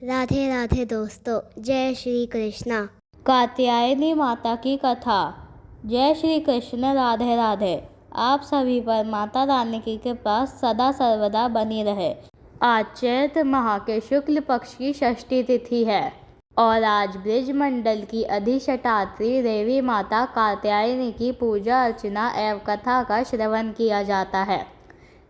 राधे राधे दोस्तों, जय श्री कृष्णा। कात्यायनी माता की कथा। जय श्री कृष्ण, राधे राधे। आप सभी पर माता रानी की कृपा सदा सर्वदा बनी रहे। आज चैत्र माह के शुक्ल पक्ष की षष्ठी तिथि है और आज ब्रज मंडल की अधिष्ठात्री देवी माता कात्यायनी की पूजा अर्चना एवं कथा का श्रवण किया जाता है।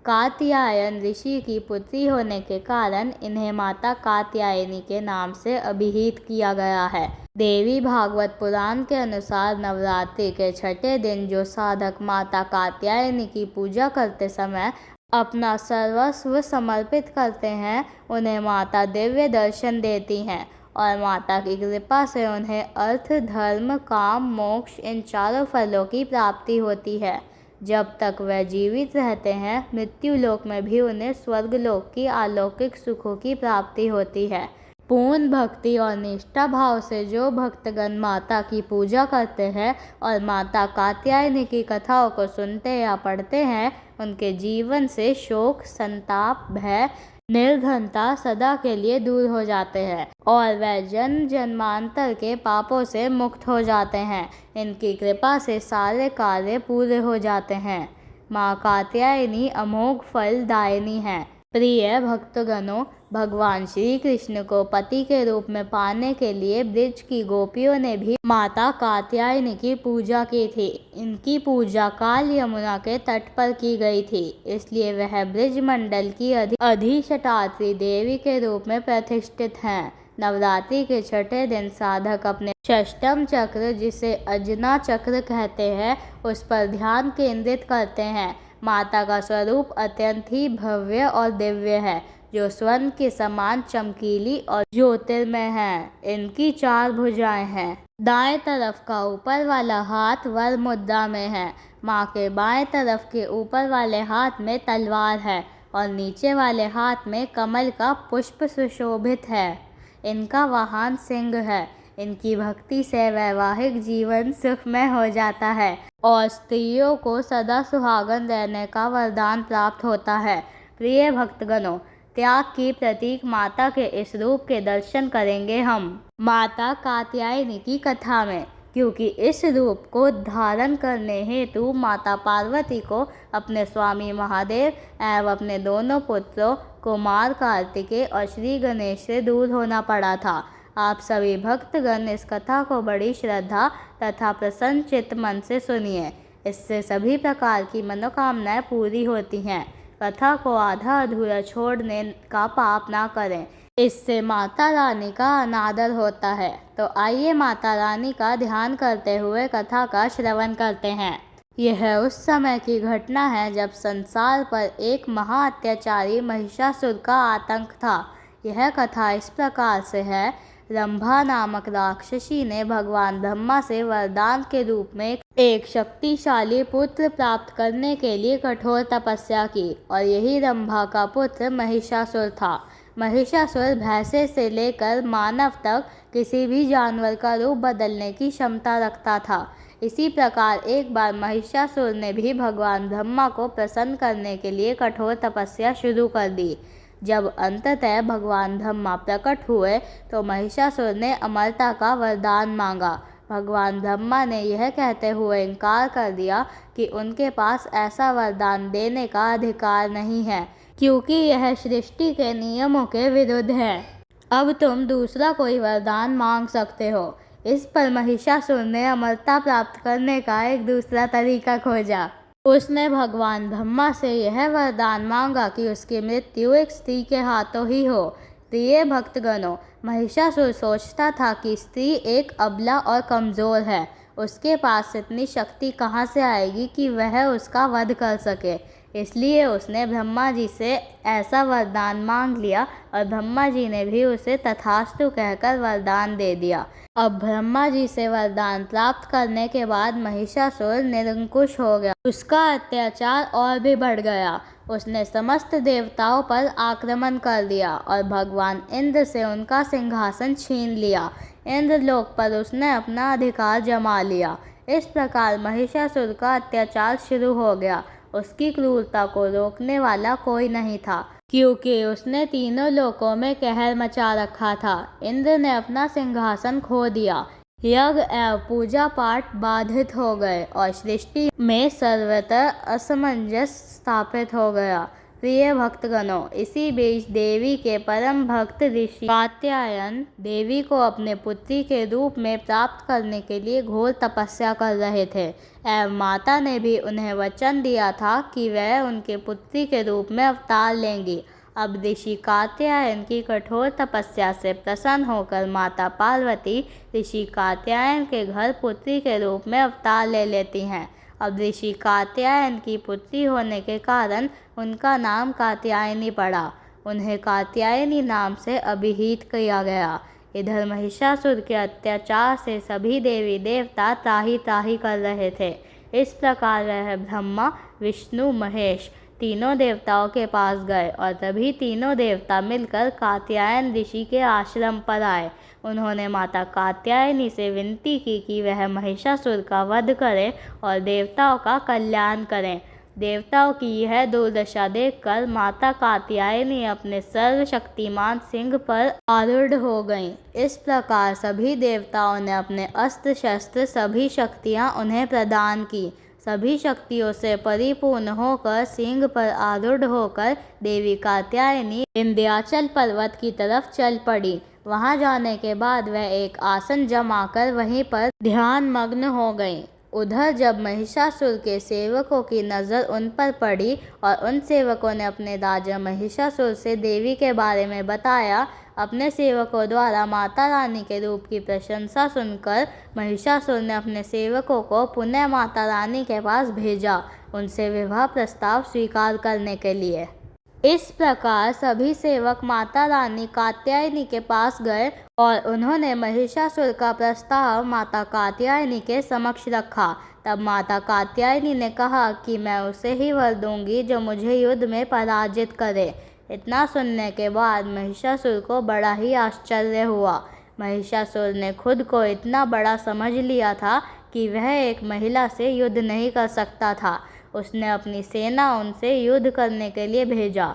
कात्यायन ऋषि की पुत्री होने के कारण इन्हें माता कात्यायनी के नाम से अभिहित किया गया है। देवी भागवत पुराण के अनुसार नवरात्रि के छठे दिन जो साधक माता कात्यायनी की पूजा करते समय अपना सर्वस्व समर्पित करते हैं, उन्हें माता दिव्य दर्शन देती हैं और माता की कृपा से उन्हें अर्थ, धर्म, काम, मोक्ष इन चारों फलों की प्राप्ति होती है। जब तक वह जीवित रहते हैं, मृत्यु लोक में भी उन्हें स्वर्ग लोक की अलौकिक सुखों की प्राप्ति होती है। पूर्ण भक्ति और निष्ठा भाव से जो भक्तगण माता की पूजा करते हैं और माता कात्यायनी की कथाओं को सुनते या पढ़ते हैं, उनके जीवन से शोक, संताप, भय, निर्धनता सदा के लिए दूर हो जाते हैं और वह जन्म जन्मांतर के पापों से मुक्त हो जाते हैं। इनकी कृपा से सारे कार्य पूरे हो जाते हैं। माँ कात्यायनी अमोघ फल दायिनी है। प्रिय भक्तगणों, भगवान श्री कृष्ण को पति के रूप में पाने के लिए ब्रज की गोपियों ने भी माता कात्यायनी की पूजा की थी। इनकी पूजा काल यमुना के तट पर की गई थी, इसलिए वह ब्रज मंडल की अधिष्ठात्री देवी के रूप में प्रतिष्ठित हैं। नवरात्रि के छठे दिन साधक अपने षष्टम चक्र, जिसे अजना चक्र कहते हैं, उस पर ध्यान केंद्रित करते हैं। माता का स्वरूप अत्यंत ही भव्य और दिव्य है, जो स्वर्ण के समान चमकीली और ज्योतिर्मय है। इनकी 4 भुजाएं हैं। दाएं तरफ का ऊपर वाला हाथ वर मुद्रा में है। माँ के बाएं तरफ के ऊपर वाले हाथ में तलवार है और नीचे वाले हाथ में कमल का पुष्प सुशोभित है। इनका वाहन सिंह है। इनकी भक्ति से वैवाहिक जीवन सुखमय हो जाता है और स्त्रियों को सदा सुहागन रहने का वरदान प्राप्त होता है। प्रिय भक्तगणों, त्याग की प्रतीक माता के इस रूप के दर्शन करेंगे हम माता कात्यायनी की कथा में, क्योंकि इस रूप को धारण करने हेतु माता पार्वती को अपने स्वामी महादेव एवं अपने दोनों पुत्रों कुमार, कार्तिकेय और श्री गणेश से दूर होना पड़ा था। आप सभी भक्तगण इस कथा को बड़ी श्रद्धा तथा प्रसन्न चित्त मन से सुनिए। इससे सभी प्रकार की मनोकामनाएं पूरी होती हैं। कथा को आधा अधूरा छोड़ने का पाप ना करें, इससे माता रानी का अनादर होता है। तो आइए माता रानी का ध्यान करते हुए कथा का श्रवण करते हैं। यह उस समय की घटना है जब संसार पर एक महा अत्याचारी महिषासुर का आतंक था। यह कथा इस प्रकार से है। रंभा नामक राक्षसी ने भगवान ब्रह्मा से वरदान के रूप में एक शक्तिशाली पुत्र प्राप्त करने के लिए कठोर तपस्या की और यही रंभा का पुत्र महिषासुर था। महिषासुर भैंसे से लेकर मानव तक किसी भी जानवर का रूप बदलने की क्षमता रखता था। इसी प्रकार एक बार महिषासुर ने भी भगवान ब्रह्मा को प्रसन्न करने के लिए कठोर तपस्या शुरू कर दी। जब अंततः भगवान ब्रह्मा प्रकट हुए तो महिषासुर ने अमरता का वरदान मांगा। भगवान ब्रह्मा ने यह कहते हुए इनकार कर दिया कि उनके पास ऐसा वरदान देने का अधिकार नहीं है, क्योंकि यह सृष्टि के नियमों के विरुद्ध है। अब तुम दूसरा कोई वरदान मांग सकते हो। इस पर महिषासुर ने अमरता प्राप्त करने का एक दूसरा तरीका खोजा। उसने भगवान ब्रह्मा से यह वरदान मांगा कि उसकी मृत्यु एक स्त्री के हाथों ही हो। प्रिय भक्तगणों, महिषासुर सोचता था कि स्त्री एक अबला और कमज़ोर है। उसके पास इतनी शक्ति कहाँ से आएगी कि वह उसका वध कर सके। इसलिए उसने ब्रह्मा जी से ऐसा वरदान मांग लिया और ब्रह्मा जी ने भी उसे तथास्तु कहकर वरदान दे दिया। अब ब्रह्मा जी से वरदान प्राप्त करने के बाद महिषासुर निरंकुश हो गया। उसका अत्याचार और भी बढ़ गया। उसने समस्त देवताओं पर आक्रमण कर दिया और भगवान इंद्र से उनका सिंहासन छीन लिया। इंद्रलोक पर उसने अपना अधिकार जमा लिया। इस प्रकार महिषासुर का अत्याचार शुरू हो गया। उसकी क्रूरता को रोकने वाला कोई नहीं था। क्योंकि उसने तीनों लोकों में कहर मचा रखा था। इंद्र ने अपना सिंहासन खो दिया, यज्ञ एवं पूजा पाठ बाधित हो गए और सृष्टि में सर्वत्र असमंजस स्थापित हो गया। प्रिय भक्तगणों, इसी बीच देवी के परम भक्त ऋषि कात्यायन देवी को अपने पुत्री के रूप में प्राप्त करने के लिए घोर तपस्या कर रहे थे एवं माता ने भी उन्हें वचन दिया था कि वह उनके पुत्री के रूप में अवतार लेंगी। अब ऋषि कात्यायन की कठोर तपस्या से प्रसन्न होकर माता पार्वती ऋषि कात्यायन के घर पुत्री के रूप में अवतार ले लेती हैं। अब ऋषि कात्यायन की पुत्री होने के कारण उनका नाम कात्यायनी पड़ा। उन्हें कात्यायनी नाम से अभिहित किया गया। इधर महिषासुर के अत्याचार से सभी देवी देवता त्राहि त्राहि कर रहे थे। इस प्रकार वह ब्रह्मा, विष्णु, महेश तीनों देवताओं के पास गए और तभी तीनों देवता मिलकर कात्यायन ऋषि के आश्रम पर आए। उन्होंने माता कात्यायनी से विनती की कि वह महिषासुर का वध करें और देवताओं का कल्याण करें। देवताओं की यह दुर्दशा देखकर माता कात्यायनी अपने सर्वशक्तिमान सिंह पर आरूढ़ हो गईं। इस प्रकार सभी देवताओं ने अपने अस्त्र शस्त्र सभी शक्तियां उन्हें प्रदान की। सभी शक्तियों से परिपूर्ण होकर सिंह पर आरूढ़ होकर देवी कात्यायनी विंध्याचल पर्वत की तरफ चल पड़ी। वहां जाने के बाद वह एक आसन जमाकर वहीं पर ध्यान मग्न हो गईं। उधर जब महिषासुर के सेवकों की नज़र उन पर पड़ी और उन सेवकों ने अपने राजा महिषासुर से देवी के बारे में बताया, अपने सेवकों द्वारा माता रानी के रूप की प्रशंसा सुनकर महिषासुर ने अपने सेवकों को पुनः माता रानी के पास भेजा, उनसे विवाह प्रस्ताव स्वीकार करने के लिए। इस प्रकार सभी सेवक माता रानी कात्यायनी के पास गए और उन्होंने महिषासुर का प्रस्ताव माता कात्यायनी के समक्ष रखा। तब माता कात्यायनी ने कहा कि मैं उसे ही वर दूंगी जो मुझे युद्ध में पराजित करे। इतना सुनने के बाद महिषासुर को बड़ा ही आश्चर्य हुआ। महिषासुर ने खुद को इतना बड़ा समझ लिया था कि वह एक महिला से युद्ध नहीं कर सकता था। उसने अपनी सेना उनसे युद्ध करने के लिए भेजा।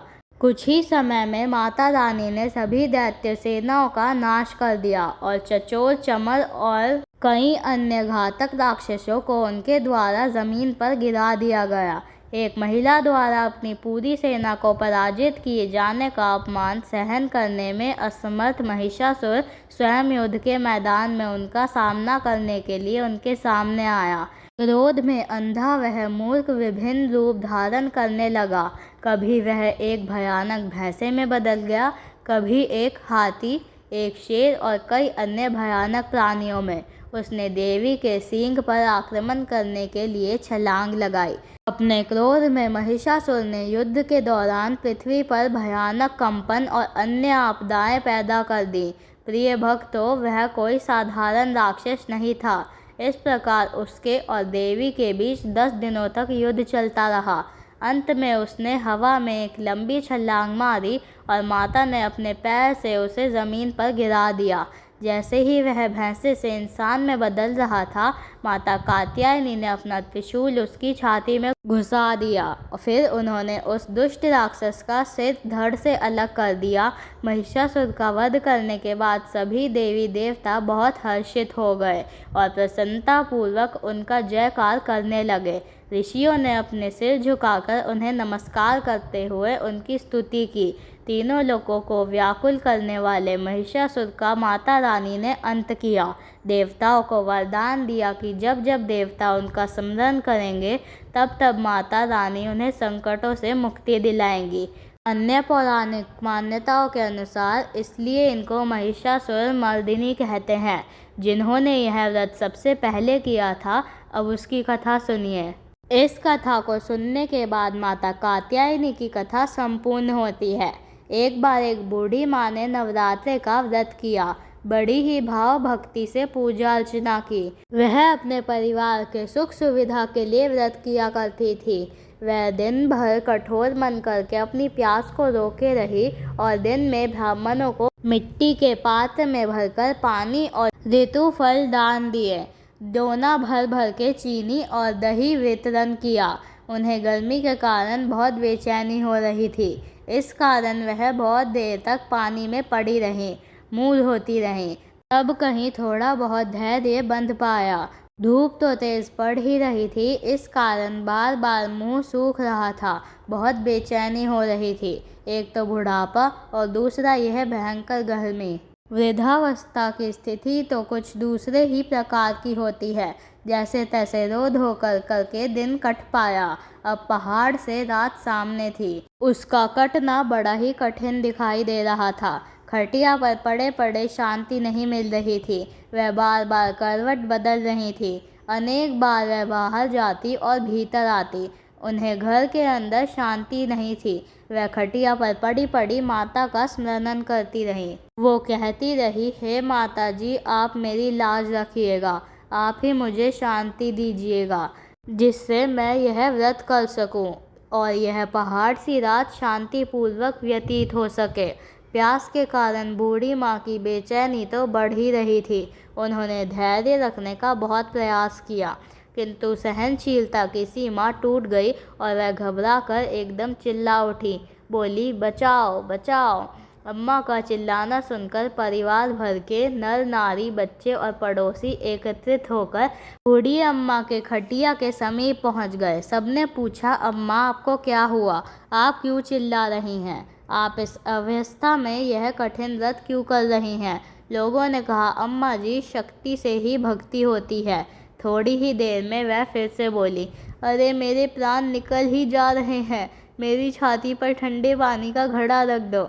कुछ ही समय में माता रानी ने सभी दैत्य सेनाओं का नाश कर दिया और चचोर, चमर और कई अन्य घातक राक्षसों को उनके द्वारा जमीन पर गिरा दिया गया। एक महिला द्वारा अपनी पूरी सेना को पराजित किए जाने का अपमान सहन करने में असमर्थ महिषासुर स्वयं युद्ध के मैदान में उनका सामना करने के लिए उनके सामने आया। क्रोध में अंधा वह मूर्ख विभिन्न रूप धारण करने लगा। कभी वह एक भयानक भैंसे में बदल गया, कभी एक हाथी, एक शेर और कई अन्य भयानक प्राणियों में। उसने देवी के सींग पर आक्रमण करने के लिए छलांग लगाई। अपने क्रोध में महिषासुर ने युद्ध के दौरान पृथ्वी पर भयानक कंपन और अन्य आपदाएं पैदा कर दी। प्रिय भक्तों, वह कोई साधारण राक्षस नहीं था। इस प्रकार उसके और देवी के बीच 10 दिनों तक युद्ध चलता रहा। अंत में उसने हवा में एक लंबी छलांग मारी और माता ने अपने पैर से उसे ज़मीन पर गिरा दिया। जैसे ही वह भैंसे से इंसान में बदल रहा था, माता कात्यायनी ने अपना त्रिशूल उसकी छाती में घुसा दिया और फिर उन्होंने उस दुष्ट राक्षस का सिर धड़ से अलग कर दिया। महिषासुर का वध करने के बाद सभी देवी देवता बहुत हर्षित हो गए और प्रसन्नतापूर्वक उनका जयकार करने लगे। ऋषियों ने अपने सिर झुकाकर उन्हें नमस्कार करते हुए उनकी स्तुति की। तीनों लोगों को व्याकुल करने वाले महिषासुर का माता रानी ने अंत किया। देवताओं को वरदान दिया कि जब जब देवता उनका स्मरण करेंगे तब तब माता रानी उन्हें संकटों से मुक्ति दिलाएंगी। अन्य पौराणिक मान्यताओं के अनुसार इसलिए इनको महिषासुर मर्दिनी कहते हैं। जिन्होंने यह व्रत सबसे पहले किया था, अब उसकी कथा सुनिए। इस कथा को सुनने के बाद माता कात्यायनी की कथा संपूर्ण होती है। एक बार एक बूढ़ी माँ ने नवरात्रे का व्रत किया। बड़ी ही भाव भक्ति से पूजा अर्चना की। वह अपने परिवार के सुख सुविधा के लिए व्रत किया करती थी। वह दिन भर कठोर मन करके अपनी प्यास को रोके रही और दिन में ब्राह्मणों को मिट्टी के पात्र में भरकर पानी और ऋतु फल दान दिए। डोना भर भर के चीनी और दही वितरण किया। उन्हें गर्मी के कारण बहुत बेचैनी हो रही थी। इस कारण वह बहुत देर तक पानी में पड़ी रहीं, मुँह धोती रहीं। तब कहीं थोड़ा बहुत धैर्य बंध पाया। धूप तो तेज पड़ ही रही थी, इस कारण बार बार मुंह सूख रहा था, बहुत बेचैनी हो रही थी। एक तो बुढ़ापा और दूसरा यह भयंकर गर्मी। वृद्धावस्था की स्थिति तो कुछ दूसरे ही प्रकार की होती है। जैसे तैसे रो धो करके दिन कट पाया। अब पहाड़ से रात सामने थी, उसका कटना बड़ा ही कठिन दिखाई दे रहा था। खटिया पर पड़े पड़े शांति नहीं मिल रही थी, वह बार बार करवट बदल रही थी। अनेक बार वह बाहर जाती और भीतर आती, उन्हें घर के अंदर शांति नहीं थी। वह खटिया पर पड़ी पड़ी माता का स्मरण करती रही। वो कहती रही, हे माता जी, आप मेरी लाज रखिएगा, आप ही मुझे शांति दीजिएगा, जिससे मैं यह व्रत कर सकूं और यह पहाड़ सी रात शांतिपूर्वक व्यतीत हो सके। प्यास के कारण बूढ़ी माँ की बेचैनी तो बढ़ ही रही थी। उन्होंने धैर्य रखने का बहुत प्रयास किया, किंतु सहनशीलता की सीमा टूट गई और वह घबराकर एकदम चिल्ला उठी, बोली, बचाओ बचाओ। अम्मा का चिल्लाना सुनकर परिवार भर के नर नारी, बच्चे और पड़ोसी एकत्रित होकर बूढ़ी अम्मा के खटिया के समीप पहुंच गए। सबने पूछा, अम्मा, आपको क्या हुआ? आप क्यों चिल्ला रही हैं? आप इस अवस्था में यह कठिन व्रत क्यों कर रही हैं? लोगों ने कहा, अम्मा जी, शक्ति से ही भक्ति होती है। थोड़ी ही देर में वह फिर से बोली, अरे मेरे प्राण निकल ही जा रहे हैं, मेरी छाती पर ठंडे पानी का घड़ा रख दो।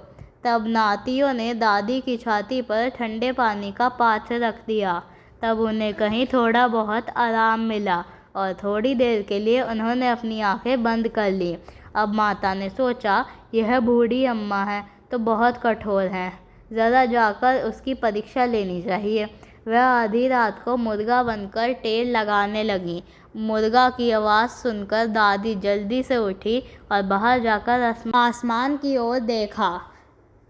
तब नातियों ने दादी की छाती पर ठंडे पानी का पात्र रख दिया। तब उन्हें कहीं थोड़ा बहुत आराम मिला और थोड़ी देर के लिए उन्होंने अपनी आंखें बंद कर ली। अब माता ने सोचा, यह बूढ़ी अम्मा है तो बहुत कठोर है, ज़रा जाकर उसकी परीक्षा लेनी चाहिए। वह आधी रात को मुर्गा बनकर टेर लगाने लगी। मुर्गा की आवाज़ सुनकर दादी जल्दी से उठी और बाहर जाकर आसमान की ओर देखा,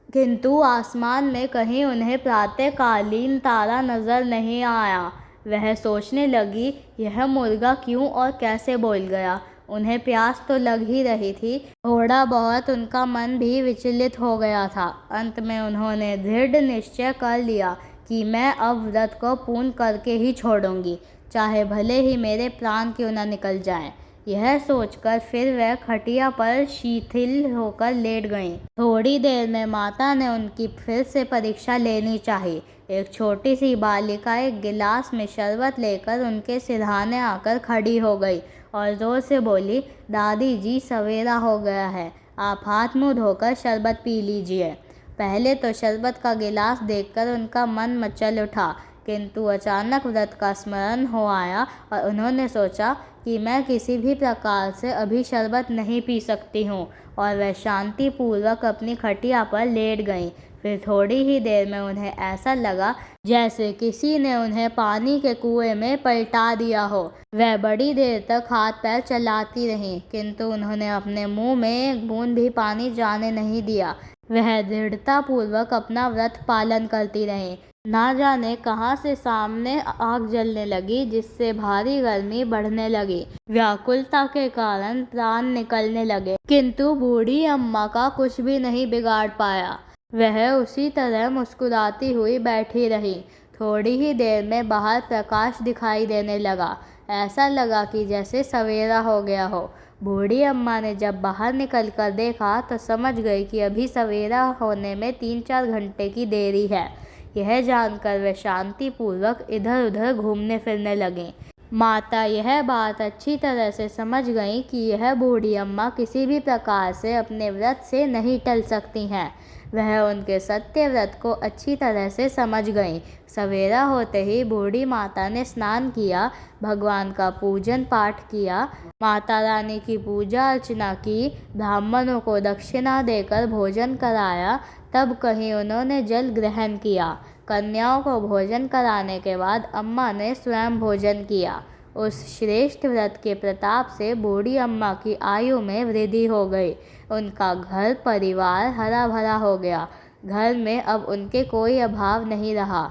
किंतु आसमान में कहीं उन्हें प्रातःकालीन तारा नजर नहीं आया। वह सोचने लगी, यह मुर्गा क्यों और कैसे बोल गया? उन्हें प्यास तो लग ही रही थी, थोड़ा बहुत उनका मन भी विचलित हो गया था। अंत में उन्होंने दृढ़ निश्चय कर लिया कि मैं अब व्रत को पूर्ण करके ही छोड़ूंगी, चाहे भले ही मेरे प्राण क्यों न निकल जाएं। यह सोचकर फिर वह खटिया पर शिथिल होकर लेट गईं। थोड़ी देर में माता ने उनकी फिर से परीक्षा लेनी चाहिए। एक छोटी सी बालिका एक गिलास में शरबत लेकर उनके सिरहाने आकर खड़ी हो गई और जोर से बोली, दादी जी, सवेरा हो गया है, आप हाथ मुंह धोकर शरबत पी लीजिए। पहले तो शरबत का गिलास देखकर उनका मन मचल उठा, किंतु अचानक व्रत का स्मरण हो आया और उन्होंने सोचा कि मैं किसी भी प्रकार से अभी शरबत नहीं पी सकती हूँ, और वह शांतिपूर्वक अपनी खटिया पर लेट गईं। फिर थोड़ी ही देर में उन्हें ऐसा लगा जैसे किसी ने उन्हें पानी के कुएं में पलटा दिया हो। वह बड़ी देर तक हाथ पैर चलाती रहीं, किंतु उन्होंने अपने मुंह में एक बूंद भी पानी जाने नहीं दिया। वह दृढ़तापूर्वक अपना व्रत पालन करती रहीं। ना जाने कहाँ से सामने आग जलने लगी, जिससे भारी गर्मी बढ़ने लगी। व्याकुलता के कारण प्राण निकलने लगे, किंतु बूढ़ी अम्मा का कुछ भी नहीं बिगाड़ पाया। वह उसी तरह मुस्कुराती हुई बैठी रही। थोड़ी ही देर में बाहर प्रकाश दिखाई देने लगा। ऐसा लगा कि जैसे सवेरा हो गया हो। बूढ़ी अम्मा ने जब बाहर निकलकर देखा तो समझ गई कि अभी सवेरा होने में 3-4 घंटे की देरी है। यह जानकर वे शांतिपूर्वक इधर उधर घूमने फिरने लगीं। माता यह बात अच्छी तरह से समझ गईं कि यह बूढ़ी अम्मा किसी भी प्रकार से अपने व्रत से नहीं टल सकती हैं। वह उनके सत्य व्रत को अच्छी तरह से समझ गईं। सवेरा होते ही बूढ़ी माता ने स्नान किया, भगवान का पूजन पाठ किया, माता रानी की पूजा अर्चना की, ब्राह्मणों को दक्षिणा देकर भोजन कराया। तब कहीं उन्होंने जल ग्रहण किया। कन्याओं को भोजन कराने के बाद अम्मा ने स्वयं भोजन किया। उस श्रेष्ठ व्रत के प्रताप से बूढ़ी अम्मा की आयु में वृद्धि हो गई। उनका घर परिवार हरा भरा हो गया। घर में अब उनके कोई अभाव नहीं रहा।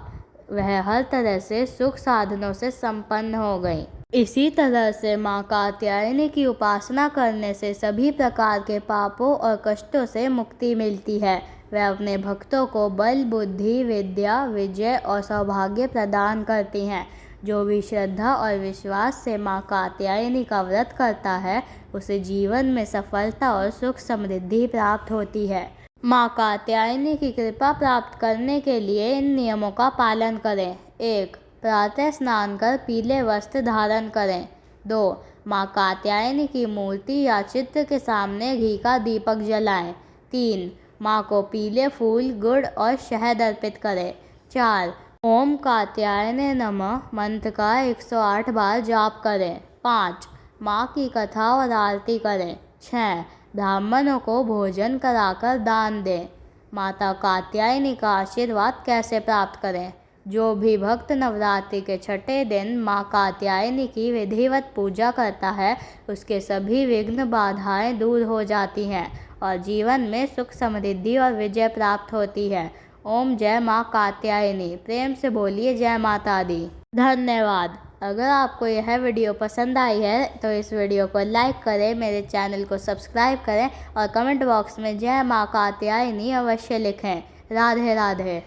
वह हर तरह से सुख साधनों से संपन्न हो गई। इसी तरह से माँ कात्यायनी की उपासना करने से सभी प्रकार के पापों और कष्टों से मुक्ति मिलती है। वह अपने भक्तों को बल, बुद्धि, विद्या, विजय और सौभाग्य प्रदान करती हैं। जो भी श्रद्धा और विश्वास से माँ कात्यायनी का व्रत करता है, उसे जीवन में सफलता और सुख समृद्धि प्राप्त होती है। माँ कात्यायनी की कृपा प्राप्त करने के लिए इन नियमों का पालन करें। 1. प्रातः स्नान कर पीले वस्त्र धारण करें। 2. माँ कात्यायनी की मूर्ति या चित्र के सामने घी का दीपक जलाएं। 3. माँ को पीले फूल, गुड़ और शहद अर्पित करें। 4. ओम कात्यायने नमः मंत्र का 108 बार जाप करें। 5. माँ की कथा और आरती करें। 6. ब्राह्मणों को भोजन कराकर दान दें। माता कात्यायनी का आशीर्वाद कैसे प्राप्त करें? जो भी भक्त नवरात्रि के छठे दिन माँ कात्यायनी की विधिवत पूजा करता है, उसके सभी विघ्न बाधाएं दूर हो जाती हैं और जीवन में सुख समृद्धि और विजय प्राप्त होती है। ओम जय माँ कात्यायनी। प्रेम से बोलिए जय माता दी। धन्यवाद। अगर आपको यह वीडियो पसंद आई है तो इस वीडियो को लाइक करें, मेरे चैनल को सब्सक्राइब करें और कमेंट बॉक्स में जय माँ कात्यायनी अवश्य लिखें। राधे राधे।